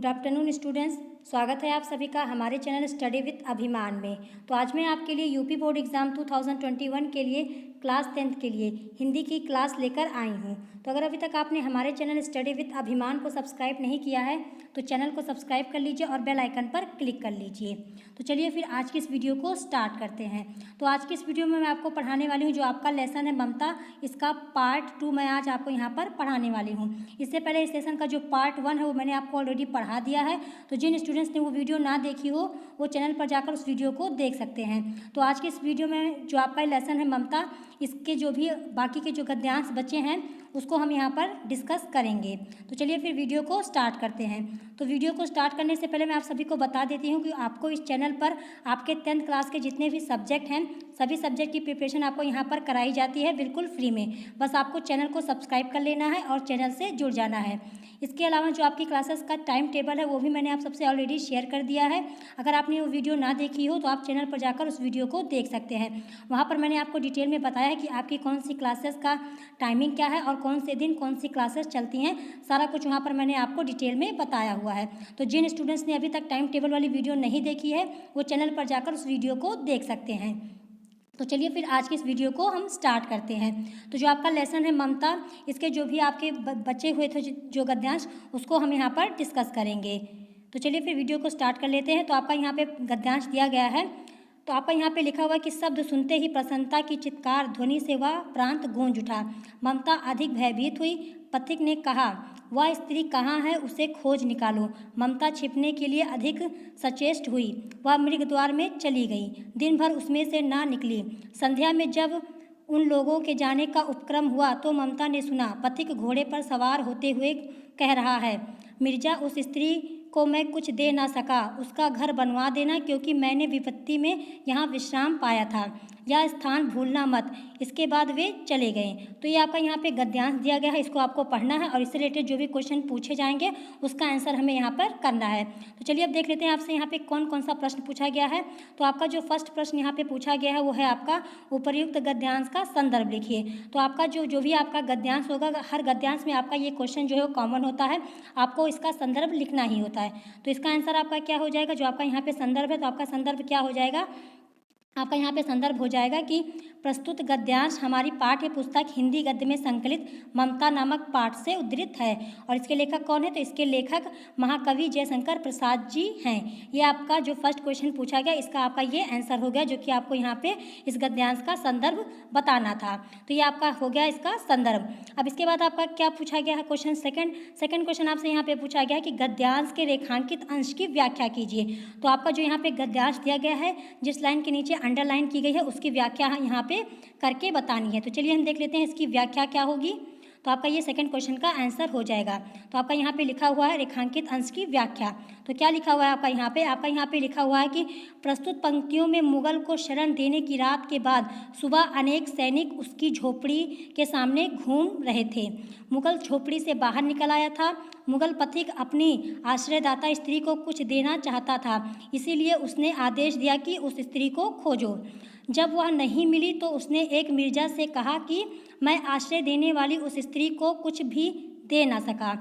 Good afternoon students, स्वागत है आप सभी का हमारे चैनल स्टडी विथ अभिमान में। तो आज मैं आपके लिए यूपी बोर्ड एग्ज़ाम 2021 के लिए क्लास 10th के लिए हिंदी की क्लास लेकर आई हूँ। तो अगर अभी तक आपने हमारे चैनल स्टडी विथ अभिमान को सब्सक्राइब नहीं किया है तो चैनल को सब्सक्राइब कर लीजिए और बेल आइकन पर क्लिक कर लीजिए। तो चलिए फिर आज की इस वीडियो को स्टार्ट करते हैं। तो आज की इस वीडियो में मैं आपको पढ़ाने वाली हूँ जो आपका लेसन है ममता, इसका पार्ट 2 मैं आज आपको यहाँ पर पढ़ाने वाली हूँ। इससे पहले इस लेसन का जो पार्ट 1 है वो मैंने आपको ऑलरेडी पढ़ा दिया है। तो जिन स्टूडेंट्स ने वो वीडियो ना देखी हो वो चैनल पर जाकर उस वीडियो को देख सकते हैं। तो आज के इस वीडियो में जो आपका लेसन है ममता, इसके जो भी बाकी के जो गद्यांश बचे हैं उसको हम यहाँ पर डिस्कस करेंगे। तो चलिए फिर वीडियो को स्टार्ट करते हैं। तो वीडियो को स्टार्ट करने से पहले मैं आप सभी को बता देती हूँ कि आपको इस चैनल पर आपके 10th क्लास के जितने भी सब्जेक्ट हैं सभी सब्जेक्ट की प्रिपरेशन आपको यहाँ पर कराई जाती है बिल्कुल फ्री में। बस आपको चैनल को सब्सक्राइब कर लेना है और चैनल से जुड़ जाना है। इसके अलावा जो आपकी क्लासेस का टाइम टेबल है वो भी मैंने आप सबसे ऑलरेडी शेयर कर दिया है। अगर आपने वो वीडियो ना देखी हो तो आप चैनल पर जाकर उस वीडियो को देख सकते हैं। वहाँ पर मैंने आपको डिटेल में बताया है कि आपकी कौन सी क्लासेस का टाइमिंग क्या है और कौन से दिन कौन सी क्लासेस चलती हैं, सारा कुछ वहाँ पर मैंने आपको डिटेल में बताया हुआ है। तो जिन स्टूडेंट्स ने अभी तक टाइम टेबल वाली वीडियो नहीं देखी है वो चैनल पर जाकर उस वीडियो को देख सकते हैं। तो चलिए फिर आज की इस वीडियो को हम स्टार्ट करते हैं। तो जो आपका लेसन है ममता, इसके जो भी आपके बचे हुए थे जो गद्यांश उसको हम यहाँ पर डिस्कस करेंगे। तो चलिए फिर वीडियो को स्टार्ट कर लेते हैं। तो आपका यहाँ पे गद्यांश दिया गया है। तो आपका यहाँ पे लिखा हुआ है कि शब्द सुनते ही प्रसन्नता की चित्कार ध्वनि से वह प्रांत गूंज उठा। ममता अधिक भयभीत हुई। पथिक ने कहा, वह स्त्री कहाँ है, उसे खोज निकालो। ममता छिपने के लिए अधिक सचेष्ट हुई। वह मृगद्वार में चली गई। दिन भर उसमें से ना निकली। संध्या में जब उन लोगों के जाने का उपक्रम हुआ तो ममता ने सुना पथिक घोड़े पर सवार होते हुए कह रहा है, मिर्जा, उस स्त्री को मैं कुछ दे ना सका, उसका घर बनवा देना क्योंकि मैंने विपत्ति में यहाँ विश्राम पाया था। यह स्थान भूलना मत। इसके बाद वे चले गए। तो ये आपका यहाँ पे गद्यांश दिया गया है, इसको आपको पढ़ना है और इससे रिलेटेड जो भी क्वेश्चन पूछे जाएंगे उसका आंसर हमें यहाँ पर करना है। तो चलिए अब देख लेते हैं आपसे यहाँ पे कौन कौन सा प्रश्न पूछा गया है। तो आपका जो फर्स्ट प्रश्न यहाँ पे पूछा गया है वो है आपका उपर्युक्त गद्यांश का संदर्भ लिखिए। तो आपका जो भी आपका गद्यांश होगा, हर गद्यांश में आपका ये क्वेश्चन जो है वो कॉमन होता है, आपको इसका संदर्भ लिखना ही होता है। तो इसका आंसर आपका क्या हो जाएगा, जो आपका यहाँ पे संदर्भ है तो आपका संदर्भ क्या हो जाएगा, आपका यहाँ पे संदर्भ हो जाएगा कि प्रस्तुत गद्यांश हमारी पाठ्य पुस्तक हिंदी गद्य में संकलित ममता नामक पाठ से उद्धृत है। और इसके लेखक कौन है, तो इसके लेखक महाकवि जयशंकर प्रसाद जी हैं। ये आपका जो फर्स्ट क्वेश्चन पूछा गया इसका आपका ये आंसर हो गया, जो कि आपको यहाँ पे इस गद्यांश का संदर्भ बताना था। तो ये आपका हो गया इसका संदर्भ। अब इसके बाद आपका क्या पूछा गया है क्वेश्चन सेकंड क्वेश्चन आपसे यहाँ पे पूछा गया है कि गद्यांश के रेखांकित अंश की व्याख्या कीजिए। तो आपका जो यहाँ पे गद्यांश दिया गया है, जिस लाइन के नीचे अंडरलाइन की गई है उसकी व्याख्या यहाँ पे करके बतानी है। तो चलिए हम देख लेते हैं इसकी व्याख्या क्या होगी। तो आपका ये सेकंड क्वेश्चन का आंसर हो जाएगा। तो आपका यहाँ पे लिखा हुआ है रेखांकित अंश की व्याख्या। तो क्या लिखा हुआ है आपका यहाँ पे लिखा हुआ है कि प्रस्तुत पंक्तियों में मुगल को शरण देने की रात के बाद सुबह अनेक सैनिक उसकी झोपड़ी के सामने घूम रहे थे। मुगल झोपड़ी से बाहर निकल आया था। मुगल पथिक अपनी आश्रयदाता स्त्री को कुछ देना चाहता था, इसीलिए उसने आदेश दिया कि उस स्त्री को खोजो। जब वह नहीं मिली तो उसने एक मिर्जा से कहा कि मैं आश्रय देने वाली उस स्त्री को कुछ भी दे ना सका,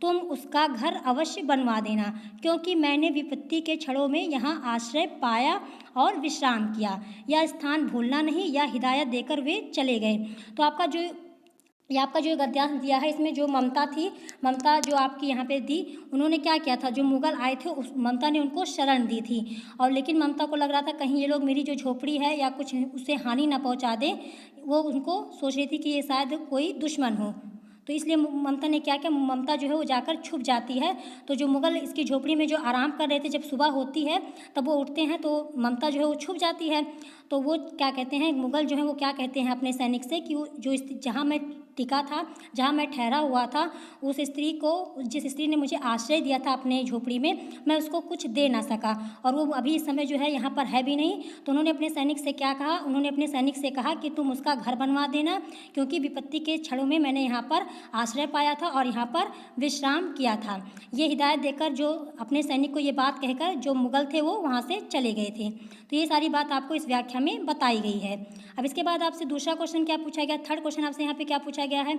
तुम उसका घर अवश्य बनवा देना क्योंकि मैंने विपत्ति के क्षणों में यहाँ आश्रय पाया और विश्राम किया। यह स्थान भूलना नहीं, यह हिदायत देकर वे चले गए। तो आपका जो गद्यांश दिया है इसमें जो ममता थी, ममता जो आपकी यहाँ पे दी, उन्होंने क्या किया था, जो मुगल आए थे उस ममता ने उनको शरण दी थी। और लेकिन ममता को लग रहा था कहीं ये लोग मेरी जो झोपड़ी है या कुछ उससे हानि ना पहुँचा दें, वो उनको सोच रही थी कि ये शायद कोई दुश्मन हो। तो इसलिए ममता ने क्या किया, ममता जो है वो जाकर छुप जाती है। तो जो मुगल इसकी झोपड़ी में जो आराम कर रहे थे, जब सुबह होती है तब वो उठते हैं तो ममता जो है वो छुप जाती है। तो वो क्या कहते हैं, मुगल जो है वो क्या कहते हैं अपने सैनिक से कि वो जो जहाँ मैं टिका था, जहाँ मैं ठहरा हुआ था, उस स्त्री को, जिस स्त्री ने मुझे आश्रय दिया था अपने झोपड़ी में, मैं उसको कुछ दे ना सका और वो अभी इस समय जो है यहाँ पर है भी नहीं। तो उन्होंने अपने सैनिक से क्या कहा, उन्होंने अपने सैनिक से कहा कि तुम उसका घर बनवा देना क्योंकि विपत्ति के क्षणों में मैंने यहाँ पर आश्रय पाया था और यहाँ पर विश्राम किया था। ये हिदायत देकर जो अपने सैनिक को ये बात कहकर जो मुगल थे वो वहाँ से चले गए थे। तो ये सारी बात आपको इस व्याख्या में बताई गई है। अब इसके बाद आपसे दूसरा क्वेश्चन क्या पूछा गया, थर्ड क्वेश्चन आपसे यहाँ पे क्या पूछा गया है।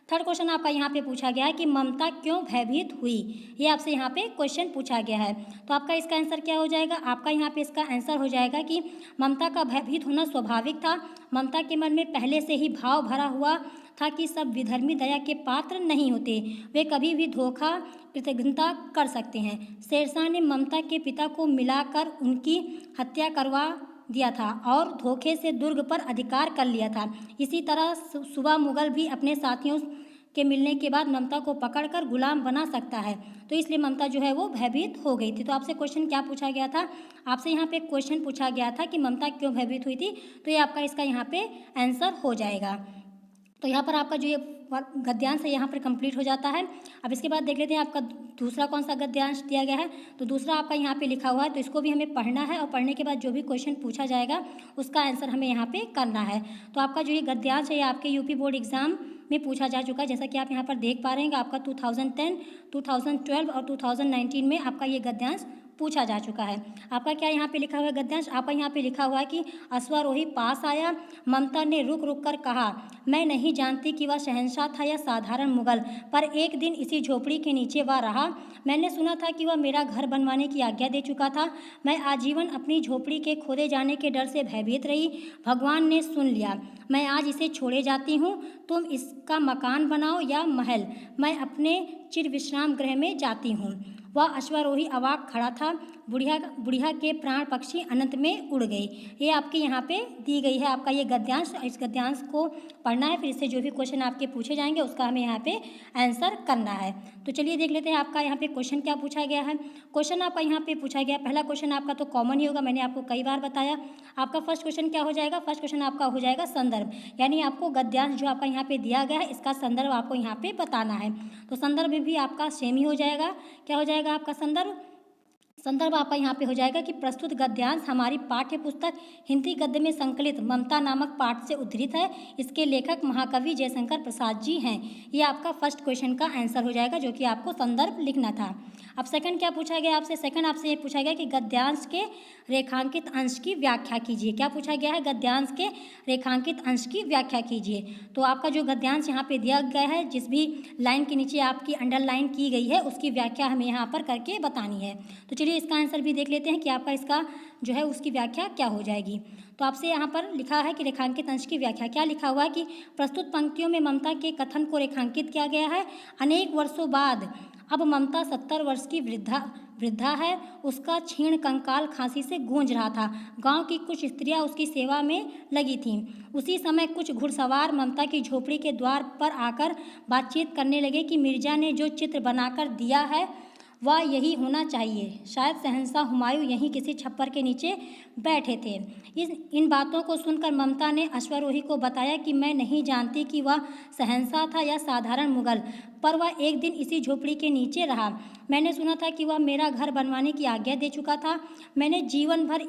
थर्ड क्वेश्चन आपका यहाँ पे पूछा गया है कि ममता क्यों भयभीत हुई। ये आपसे यहाँ पे क्वेश्चन पूछा गया है। तो आपका इसका आंसर क्या हो जाएगा, आपका यहाँ पे इसका आंसर हो जाएगा कि ममता का भयभीत होना स्वाभाविक था। ममता के मन में पहले से ही भाव भरा हुआ था कि सब विधर्मी दया के पात्र नहीं होते, वे कभी भी धोखा कृतज्ञता कर सकते हैं। शेरशाह ने ममता के पिता को मिलाकर उनकी हत्या करवा दिया था और धोखे से दुर्ग पर अधिकार कर लिया था। इसी तरह सुबह मुगल भी अपने साथियों के मिलने के बाद ममता को पकड़कर गुलाम बना सकता है। तो इसलिए ममता जो है वो भयभीत हो गई थी। तो आपसे क्वेश्चन क्या पूछा गया था, आपसे यहाँ पे क्वेश्चन पूछा गया था कि ममता क्यों भयभीत हुई थी। तो ये आपका इसका यहाँ पे आंसर हो जाएगा। तो यहाँ पर आपका जो ये गद्यांश है यहाँ पर कंप्लीट हो जाता है। अब इसके बाद देख लेते हैं आपका दूसरा कौन सा गद्यांश दिया गया है। तो दूसरा आपका यहाँ पे लिखा हुआ है, तो इसको भी हमें पढ़ना है और पढ़ने के बाद जो भी क्वेश्चन पूछा जाएगा उसका आंसर हमें यहाँ पे करना है। तो आपका जो ये गद्यांश है ये आपके यूपी बोर्ड एग्जाम में पूछा जा चुका है। जैसा कि आप यहाँ पर देख पा रहे हैं आपका 2010, 2012 और 2019 में आपका ये गद्यांश पूछा जा चुका है। आपका क्या यहाँ पे लिखा हुआ है गद्यांश, आपका यहाँ पे लिखा हुआ है कि अश्वारोही पास आया, ममता ने रुक रुक कर कहा, मैं नहीं जानती कि वह शहंशाह था या साधारण मुगल, पर एक दिन इसी झोपड़ी के नीचे वह रहा। मैंने सुना था कि वह मेरा घर बनवाने की आज्ञा दे चुका था। मैं आजीवन अपनी झोपड़ी के खोदे जाने के डर से भयभीत रही। भगवान ने सुन लिया। मैं आज इसे छोड़े जाती हूँ। तुम इसका मकान बनाओ या महल, मैं अपने चिर विश्राम गृह में जाती हूँ। वह अश्वारोही अवाक खड़ा था। बुढ़िया के प्राण पक्षी अनंत में उड़ गई। ये आपके यहाँ पे दी गई है आपका ये गद्यांश। इस गद्यांश को पढ़ना है, फिर इससे जो भी क्वेश्चन आपके पूछे जाएंगे उसका हमें यहाँ पे आंसर करना है। तो चलिए देख लेते हैं आपका यहाँ पे क्वेश्चन क्या पूछा गया है। क्वेश्चन आपका यहाँ पे पूछा गया, पहला क्वेश्चन आपका तो कॉमन ही होगा, मैंने आपको कई बार बताया। आपका फर्स्ट क्वेश्चन क्या हो जाएगा, फर्स्ट क्वेश्चन आपका हो जाएगा संदर्भ, यानी आपको गद्यांश जो आपका यहाँ पे दिया गया है इसका संदर्भ आपको यहाँ पे बताना है। तो संदर्भ भी आपका सेम ही हो जाएगा। क्या हो जाएगा आपका संदर्भ, संदर्भ आपका यहाँ पे हो जाएगा कि प्रस्तुत गद्यांश हमारी पाठ्य पुस्तक हिंदी गद्य में संकलित ममता नामक पाठ से उद्धृत है। इसके लेखक महाकवि जयशंकर प्रसाद जी हैं। ये आपका फर्स्ट क्वेश्चन का आंसर हो जाएगा, जो कि आपको संदर्भ लिखना था। अब सेकंड क्या पूछा गया आपसे, सेकंड आपसे ये पूछा गया कि गद्यांश के रेखांकित अंश की व्याख्या कीजिए। क्या पूछा गया है, गद्यांश के रेखांकित अंश की व्याख्या कीजिए। तो आपका जो गद्यांश यहाँ पे दिया गया है, जिस भी लाइन के नीचे आपकी अंडरलाइन की गई है उसकी व्याख्या हमें यहाँ पर करके बतानी है। तो चलिए इसका आंसर भी देख लेते हैं कि आपका इसका जो है उसकी व्याख्या क्या हो जाएगी। तो आपसे यहाँ पर लिखा है कि रेखांकित अंश की व्याख्या, क्या लिखा हुआ है कि प्रस्तुत पंक्तियों में ममता के कथन को रेखांकित किया गया है। अनेक वर्षों बाद अब ममता 70 वर्ष की वृद्धा है। उसका क्षीण कंकाल खांसी से गूंज रहा था। गांव की कुछ स्त्रियां उसकी सेवा में लगी थीं। उसी समय कुछ घुड़सवार ममता की झोपड़ी के द्वार पर आकर बातचीत करने लगे कि मिर्जा ने जो चित्र बनाकर दिया है वह यही होना चाहिए। शायद शहंशाह हुमायूं यहीं किसी छप्पर के नीचे बैठे थे। इन बातों को सुनकर ममता ने अश्वारोही को बताया कि मैं नहीं जानती कि वह शहंशाह था या साधारण मुगल, पर वह एक दिन इसी झोपड़ी के नीचे रहा। मैंने सुना था कि वह मेरा घर बनवाने की आज्ञा दे चुका था। मैं जीवन भर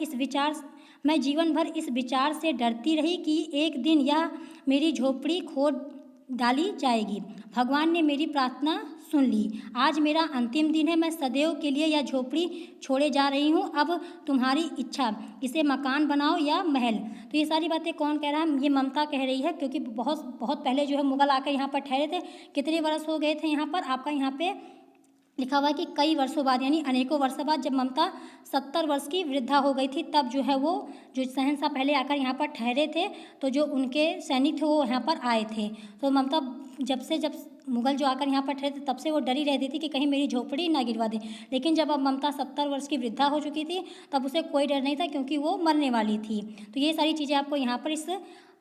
इस विचार से डरती रही कि एक दिन यह मेरी झोपड़ी खोद डाली जाएगी। भगवान ने मेरी प्रार्थना सुन ली। आज मेरा अंतिम दिन है। मैं सदैव के लिए यह झोपड़ी छोड़े जा रही हूँ। अब तुम्हारी इच्छा, इसे मकान बनाओ या महल। तो ये सारी बातें कौन कह रहा है, ये ममता कह रही है, क्योंकि बहुत बहुत पहले जो है मुगल आकर यहाँ पर ठहरे थे। कितने वर्ष हो गए थे यहाँ पर, आपका यहाँ पे लिखा हुआ है कि कई वर्षों बाद, यानी अनेकों वर्षों बाद जब ममता 70 वर्ष की वृद्धा हो गई थी, तब जो है वो जो शहंशाह पहले आकर यहाँ पर ठहरे थे, तो जो उनके सैनिक थे वो यहाँ पर आए थे। तो ममता जब मुगल जो आकर यहाँ पर ठहरे थे तब से वो डरी रहती थी कि कहीं मेरी झोपड़ी ना गिरवा दे। लेकिन जब अब ममता 70 वर्ष की वृद्धा हो चुकी थी तब उसे कोई डर नहीं था, क्योंकि वो मरने वाली थी। तो ये सारी चीज़ें आपको यहाँ पर इस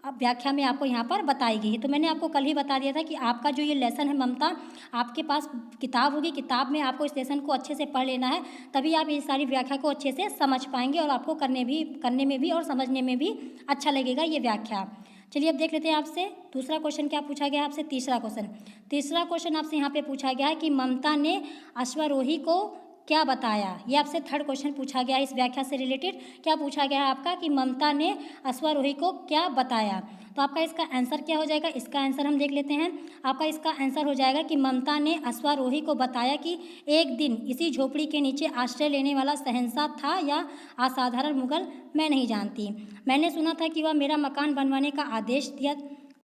व्याख्या में आपको यहाँ पर बताई गई है। तो मैंने आपको कल ही बता दिया था कि आपका जो ये लेसन है ममता, आपके पास किताब होगी, किताब में आपको इस लेसन को अच्छे से पढ़ लेना है, तभी आप ये सारी व्याख्या को अच्छे से समझ पाएंगे और आपको करने में भी और समझने में भी अच्छा लगेगा ये व्याख्या। चलिए अब देख लेते हैं आपसे दूसरा क्वेश्चन क्या पूछा गया है आपसे। तीसरा क्वेश्चन आपसे यहाँ पे पूछा गया है कि ममता ने अश्वारोही को क्या बताया। ये आपसे थर्ड क्वेश्चन पूछा गया है इस व्याख्या से रिलेटेड। क्या पूछा गया है आपका कि ममता ने अश्वारोही को क्या बताया। तो आपका इसका आंसर क्या हो जाएगा, इसका आंसर हम देख लेते हैं। आपका इसका आंसर हो जाएगा कि ममता ने अश्वारोही को बताया कि एक दिन इसी झोपड़ी के नीचे आश्रय लेने वाला शहंशाह था या असाधारण मुगल, मैं नहीं जानती। मैंने सुना था कि वह मेरा मकान बनवाने का आदेश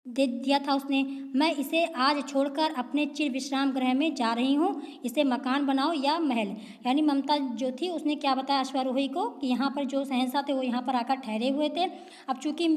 दे दिया था उसने, मैं इसे आज छोड़कर अपने चिर विश्राम गृह में जा रही हूँ, इसे मकान बनाओ या महल। यानी ममता जो थी उसने क्या बताया अश्वारोही को कि यहाँ पर जो शहंशाह थे वो यहाँ पर आकर ठहरे हुए थे। अब चूँकि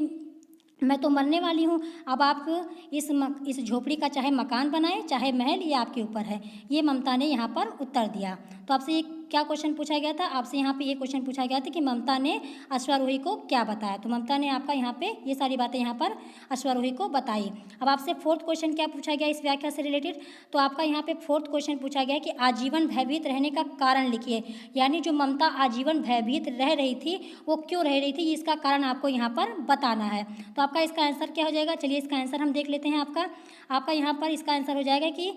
मैं तो मरने वाली हूँ, अब आप इस झोपड़ी का चाहे मकान बनाएं चाहे महल, ये आपके ऊपर है। ये ममता ने यहाँ पर उत्तर दिया। तो आपसे ये क्या क्वेश्चन पूछा गया था, आपसे यहाँ पे ये क्वेश्चन पूछा गया था कि ममता ने अश्वारोही को क्या बताया। तो ममता ने आपका यहाँ पे ये सारी बातें यहाँ पर अश्वारोही को बताई। अब आपसे फोर्थ क्वेश्चन क्या पूछा गया इस व्याख्या से रिलेटेड, तो आपका यहाँ पे फोर्थ क्वेश्चन पूछा गया कि आजीवन भयभीत रहने का कारण लिखिए। यानी जो ममता आजीवन भयभीत रह रही थी वो क्यों रह रही थी, इसका कारण आपको यहाँ पर बताना है। तो आपका इसका आंसर क्या हो जाएगा, चलिए इसका आंसर हम देख लेते हैं। आपका यहाँ पर इसका आंसर हो जाएगा कि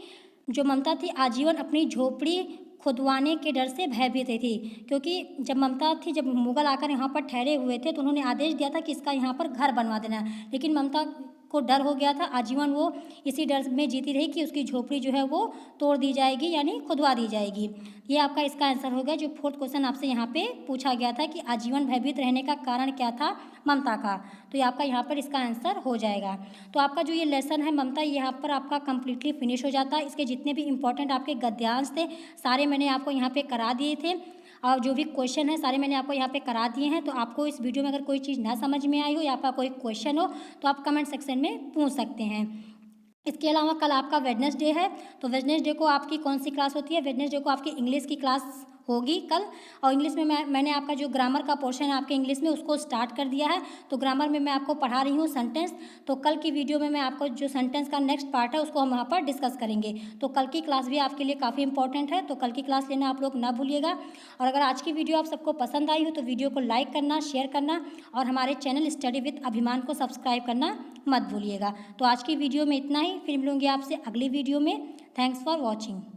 जो ममता थी आजीवन अपनी झोपड़ी खुदवाने के डर से भयभीत थी। क्योंकि जब ममता थी, जब मुगल आकर यहाँ पर ठहरे हुए थे तो उन्होंने आदेश दिया था कि इसका यहाँ पर घर बनवा देना, लेकिन ममता को डर हो गया था। आजीवन वो इसी डर में जीती रही कि उसकी झोपड़ी जो है वो तोड़ दी जाएगी यानी खुदवा दी जाएगी। ये आपका इसका आंसर हो गया। जो फोर्थ क्वेश्चन आपसे यहाँ पे पूछा गया था कि आजीवन भयभीत रहने का कारण क्या था ममता का, तो ये आपका यहाँ पर इसका आंसर हो जाएगा। तो आपका जो ये लेसन है ममता, यहाँ पर आपका कंप्लीटली फिनिश हो जाता है। इसके जितने भी इंपॉर्टेंट आपके गद्यांश थे सारे मैंने आपको यहाँ पे करा दिए थे, और जो भी क्वेश्चन है सारे मैंने आपको यहाँ पे करा दिए हैं। तो आपको इस वीडियो में अगर कोई चीज़ ना समझ में आई हो या आपका कोई क्वेश्चन हो तो आप कमेंट सेक्शन में पूछ सकते हैं। इसके अलावा कल आपका वेडनेसडे है, तो वेडनेसडे को आपकी कौन सी क्लास होती है, वेडनेसडे को आपकी इंग्लिश की क्लास होगी कल। और इंग्लिश में मैंने आपका जो ग्रामर का पोर्शन है आपके इंग्लिश में उसको स्टार्ट कर दिया है। तो ग्रामर में मैं आपको पढ़ा रही हूँ सेंटेंस। तो कल की वीडियो में मैं आपको जो सेंटेंस का नेक्स्ट पार्ट है उसको हम वहाँ पर डिस्कस करेंगे। तो कल की क्लास भी आपके लिए काफ़ी इंपॉर्टेंट है, तो कल की क्लास लेना आप लोग ना भूलिएगा। और अगर आज की वीडियो आप सबको पसंद आई हो तो वीडियो को लाइक करना, शेयर करना और हमारे चैनल स्टडी विद अभिमान को सब्सक्राइब करना मत भूलिएगा। तो आज की वीडियो में इतना ही, फिर मिलूंगी आपसे अगली वीडियो में। Thanks for watching.